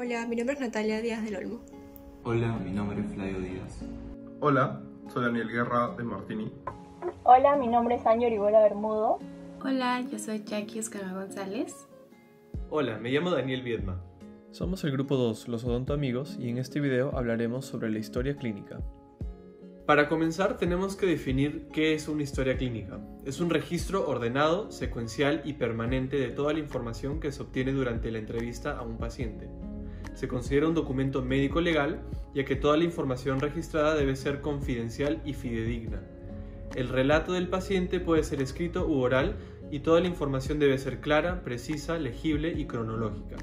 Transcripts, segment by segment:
Hola, mi nombre es Natalia Díaz del Olmo. Hola, mi nombre es Flavio Díaz. Hola, soy Daniel Guerra de Martini. Hola, mi nombre es Ángel Orihuela Bermudo. Hola, yo soy Jackie Oscar González. Hola, me llamo Daniel Viedma. Somos el grupo 2, los Odonto Amigos, y en este video hablaremos sobre la historia clínica. Para comenzar, tenemos que definir qué es una historia clínica. Es un registro ordenado, secuencial y permanente de toda la información que se obtiene durante la entrevista a un paciente. Se considera un documento médico legal, ya que toda la información registrada debe ser confidencial y fidedigna. El relato del paciente puede ser escrito u oral y toda la información debe ser clara, precisa, legible y cronológica.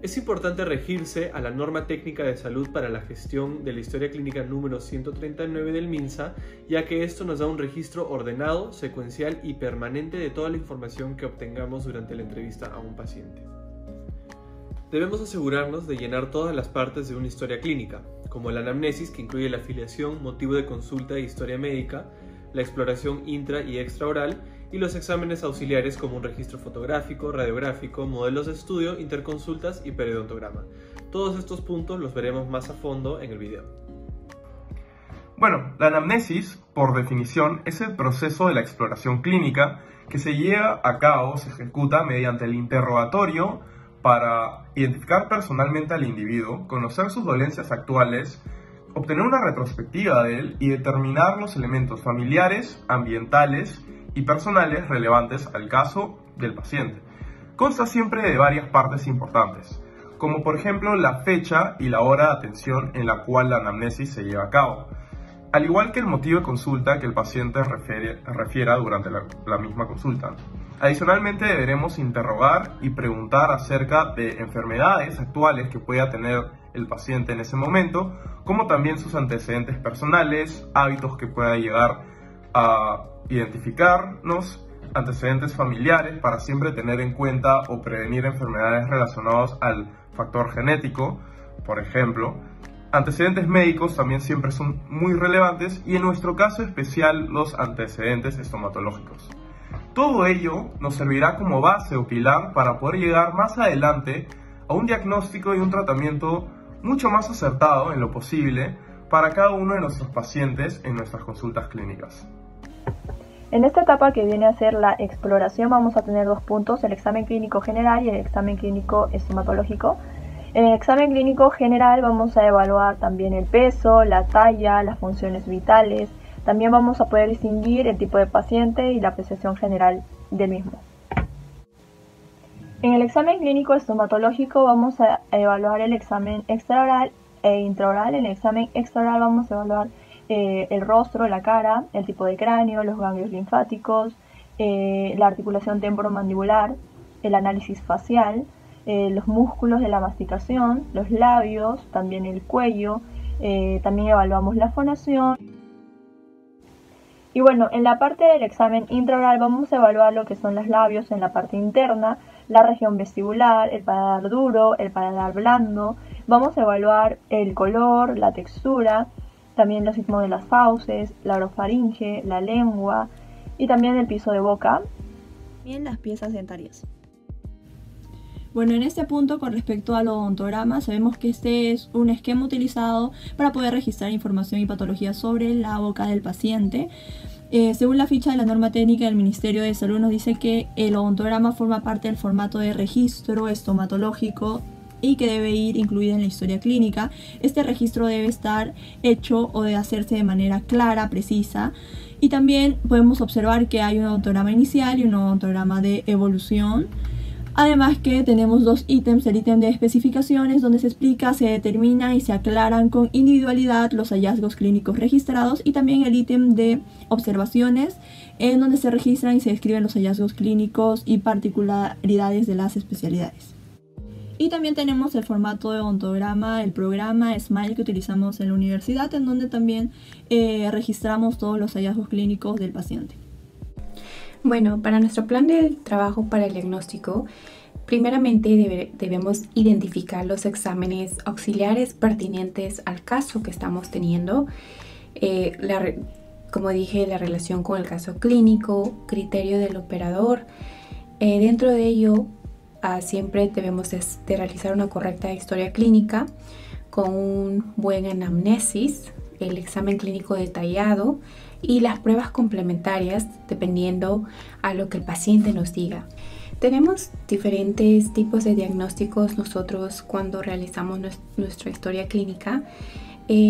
Es importante regirse a la norma técnica de salud para la gestión de la historia clínica número 139 del MINSA, ya que esto nos da un registro ordenado, secuencial y permanente de toda la información que obtengamos durante la entrevista a un paciente. Debemos asegurarnos de llenar todas las partes de una historia clínica, como la anamnesis, que incluye la afiliación, motivo de consulta e historia médica, la exploración intra y extraoral, y los exámenes auxiliares como un registro fotográfico, radiográfico, modelos de estudio, interconsultas y periodontograma. Todos estos puntos los veremos más a fondo en el video. Bueno, la anamnesis, por definición, es el proceso de la exploración clínica que se lleva a cabo, se ejecuta mediante el interrogatorio para identificar personalmente al individuo, conocer sus dolencias actuales, obtener una retrospectiva de él y determinar los elementos familiares, ambientales y personales relevantes al caso del paciente. Consta siempre de varias partes importantes, como por ejemplo la fecha y la hora de atención en la cual la anamnesis se lleva a cabo, al igual que el motivo de consulta que el paciente refiera durante la misma consulta. Adicionalmente deberemos interrogar y preguntar acerca de enfermedades actuales que pueda tener el paciente en ese momento, como también sus antecedentes personales, hábitos que pueda llegar a identificarnos, antecedentes familiares para siempre tener en cuenta o prevenir enfermedades relacionadas al factor genético, por ejemplo. Antecedentes médicos también siempre son muy relevantes y en nuestro caso especial los antecedentes estomatológicos. Todo ello nos servirá como base o pilar para poder llegar más adelante a un diagnóstico y un tratamiento mucho más acertado en lo posible para cada uno de nuestros pacientes en nuestras consultas clínicas. En esta etapa que viene a ser la exploración vamos a tener dos puntos, el examen clínico general y el examen clínico estomatológico. En el examen clínico general vamos a evaluar también el peso, la talla, las funciones vitales. También vamos a poder distinguir el tipo de paciente y la apreciación general del mismo. En el examen clínico estomatológico vamos a evaluar el examen extraoral e intraoral. En el examen extraoral vamos a evaluar el rostro, la cara, el tipo de cráneo, los ganglios linfáticos, la articulación temporomandibular, el análisis facial, los músculos de la masticación, los labios, también el cuello, también evaluamos la fonación. Y bueno, en la parte del examen intraoral vamos a evaluar lo que son los labios en la parte interna, la región vestibular, el paladar duro, el paladar blando. Vamos a evaluar el color, la textura, también los sismos de las fauces, la orofaringe, la lengua y también el piso de boca. Bien, las piezas dentarias. Bueno, en este punto con respecto al odontograma, sabemos que este es un esquema utilizado para poder registrar información y patologías sobre la boca del paciente. Según la ficha de la norma técnica del Ministerio de Salud nos dice que el odontograma forma parte del formato de registro estomatológico y que debe ir incluido en la historia clínica. Este registro debe estar hecho o debe hacerse de manera clara, precisa. Y también podemos observar que hay un odontograma inicial y un odontograma de evolución. Además que tenemos dos ítems, el ítem de especificaciones donde se explica, se determina y se aclaran con individualidad los hallazgos clínicos registrados y también el ítem de observaciones en donde se registran y se describen los hallazgos clínicos y particularidades de las especialidades. Y también tenemos el formato de odontograma, el programa SMILE que utilizamos en la universidad en donde también registramos todos los hallazgos clínicos del paciente. Bueno, para nuestro plan de trabajo para el diagnóstico, primeramente debemos identificar los exámenes auxiliares pertinentes al caso que estamos teniendo, como dije, la relación con el caso clínico, criterio del operador. Dentro de ello, siempre debemos de realizar una correcta historia clínica con un buen anamnesis, el examen clínico detallado y las pruebas complementarias dependiendo a lo que el paciente nos diga. Tenemos diferentes tipos de diagnósticos nosotros cuando realizamos nuestra historia clínica.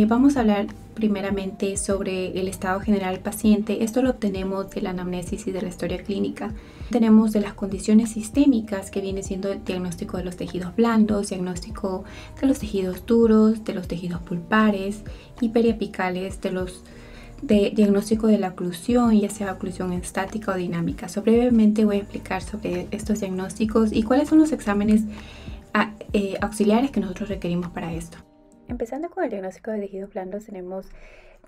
Vamos a hablar primeramente sobre el estado general del paciente. Esto lo obtenemos de la anamnesis y de la historia clínica. Tenemos de las condiciones sistémicas, que viene siendo el diagnóstico de los tejidos blandos, diagnóstico de los tejidos duros, de los tejidos pulpares y periapicales, diagnóstico de la oclusión, ya sea oclusión estática o dinámica. Brevemente voy a explicar sobre estos diagnósticos y cuáles son los exámenes auxiliares que nosotros requerimos para esto. Empezando con el diagnóstico de tejidos blandos,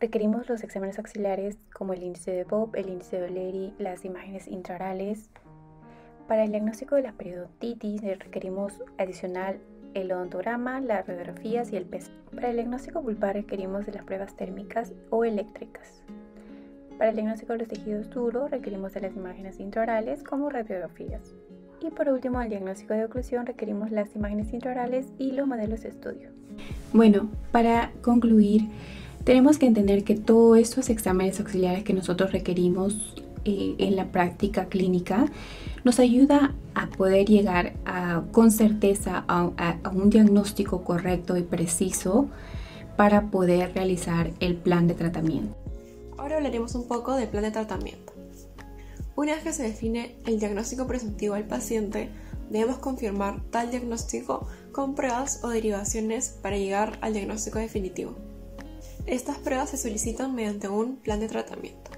requerimos los exámenes auxiliares como el índice de Bob, el índice de O'Leary, las imágenes intraorales. Para el diagnóstico de la periodontitis requerimos adicional el odontograma, las radiografías y el PES. Para el diagnóstico pulpar requerimos de las pruebas térmicas o eléctricas. Para el diagnóstico de los tejidos duros requerimos de las imágenes intraorales como radiografías. Y por último, al diagnóstico de oclusión requerimos las imágenes intraorales y los modelos de estudio. Bueno, para concluir, tenemos que entender que todos estos exámenes auxiliares que nosotros requerimos en la práctica clínica nos ayuda a poder llegar con certeza a un diagnóstico correcto y preciso para poder realizar el plan de tratamiento. Ahora hablaremos un poco del plan de tratamiento. Una vez que se define el diagnóstico presuntivo al paciente, debemos confirmar tal diagnóstico con pruebas o derivaciones para llegar al diagnóstico definitivo. Estas pruebas se solicitan mediante un plan de tratamiento.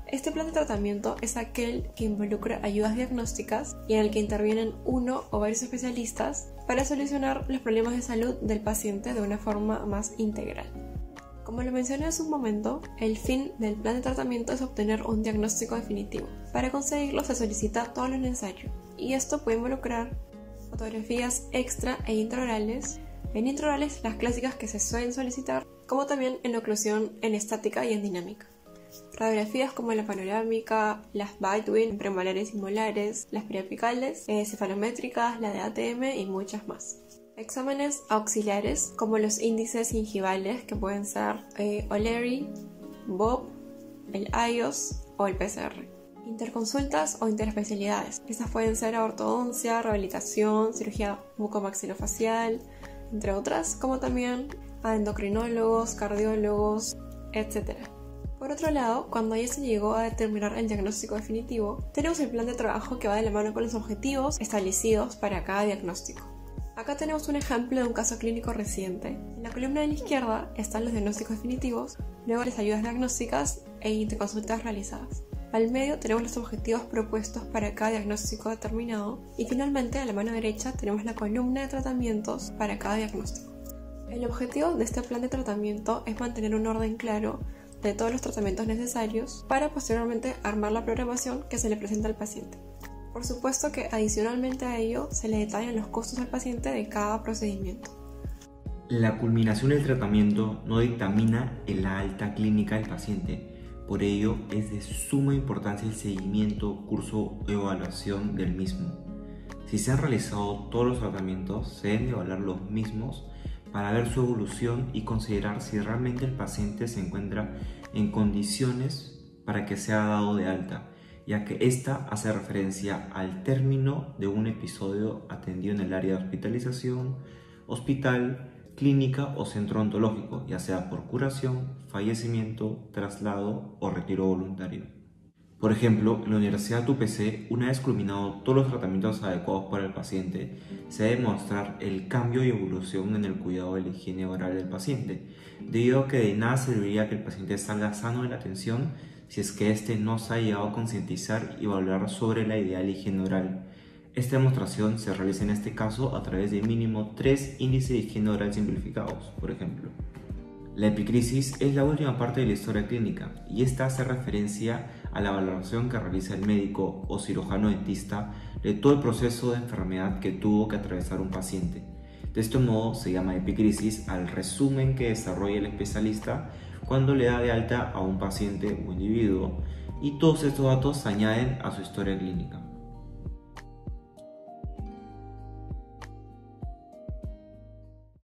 Este plan de tratamiento es aquel que involucra ayudas diagnósticas y en el que intervienen uno o varios especialistas para solucionar los problemas de salud del paciente de una forma más integral. Como lo mencioné hace un momento, el fin del plan de tratamiento es obtener un diagnóstico definitivo. Para conseguirlo se solicita todo lo necesario, y esto puede involucrar fotografías extra e intraorales. En intraorales, las clásicas que se suelen solicitar, como también en oclusión, en estática y en dinámica. Radiografías como la panorámica, las Baldwin, premolares y molares, las periapicales, cefalométricas, la de ATM y muchas más. Exámenes auxiliares como los índices gingivales, que pueden ser O'Leary, Bob, el IOS o el PCR. Interconsultas o interespecialidades. Estas pueden ser ortodoncia, rehabilitación, cirugía bucomaxilofacial, entre otras, como también a endocrinólogos, cardiólogos, etc. Por otro lado, cuando ya se llegó a determinar el diagnóstico definitivo, tenemos el plan de trabajo que va de la mano con los objetivos establecidos para cada diagnóstico. Acá tenemos un ejemplo de un caso clínico reciente. En la columna de la izquierda están los diagnósticos definitivos, luego las ayudas diagnósticas e interconsultas realizadas. Al medio tenemos los objetivos propuestos para cada diagnóstico determinado y finalmente a la mano derecha tenemos la columna de tratamientos para cada diagnóstico. El objetivo de este plan de tratamiento es mantener un orden claro de todos los tratamientos necesarios para posteriormente armar la programación que se le presenta al paciente. Por supuesto que adicionalmente a ello se le detallan los costos al paciente de cada procedimiento. La culminación del tratamiento no dictamina en la alta clínica del paciente, por ello es de suma importancia el seguimiento, curso o evaluación del mismo. Si se han realizado todos los tratamientos, se deben evaluar los mismos para ver su evolución y considerar si realmente el paciente se encuentra en condiciones para que sea dado de alta, ya que esta hace referencia al término de un episodio atendido en el área de hospitalización, hospital, clínica o centro odontológico, ya sea por curación, fallecimiento, traslado o retiro voluntario. Por ejemplo, en la Universidad UPC, una vez culminados todos los tratamientos adecuados para el paciente, se debe mostrar el cambio y evolución en el cuidado de la higiene oral del paciente, debido a que de nada serviría que el paciente salga sano de la atención si es que éste no se ha llegado a concientizar y valorar sobre la ideal higiene oral. Esta demostración se realiza en este caso a través de mínimo 3 índices de higiene oral simplificados, por ejemplo. La epicrisis es la última parte de la historia clínica y esta hace referencia a la valoración que realiza el médico o cirujano dentista de todo el proceso de enfermedad que tuvo que atravesar un paciente. De este modo se llama epicrisis al resumen que desarrolla el especialista cuando le da de alta a un paciente o individuo, y todos estos datos se añaden a su historia clínica.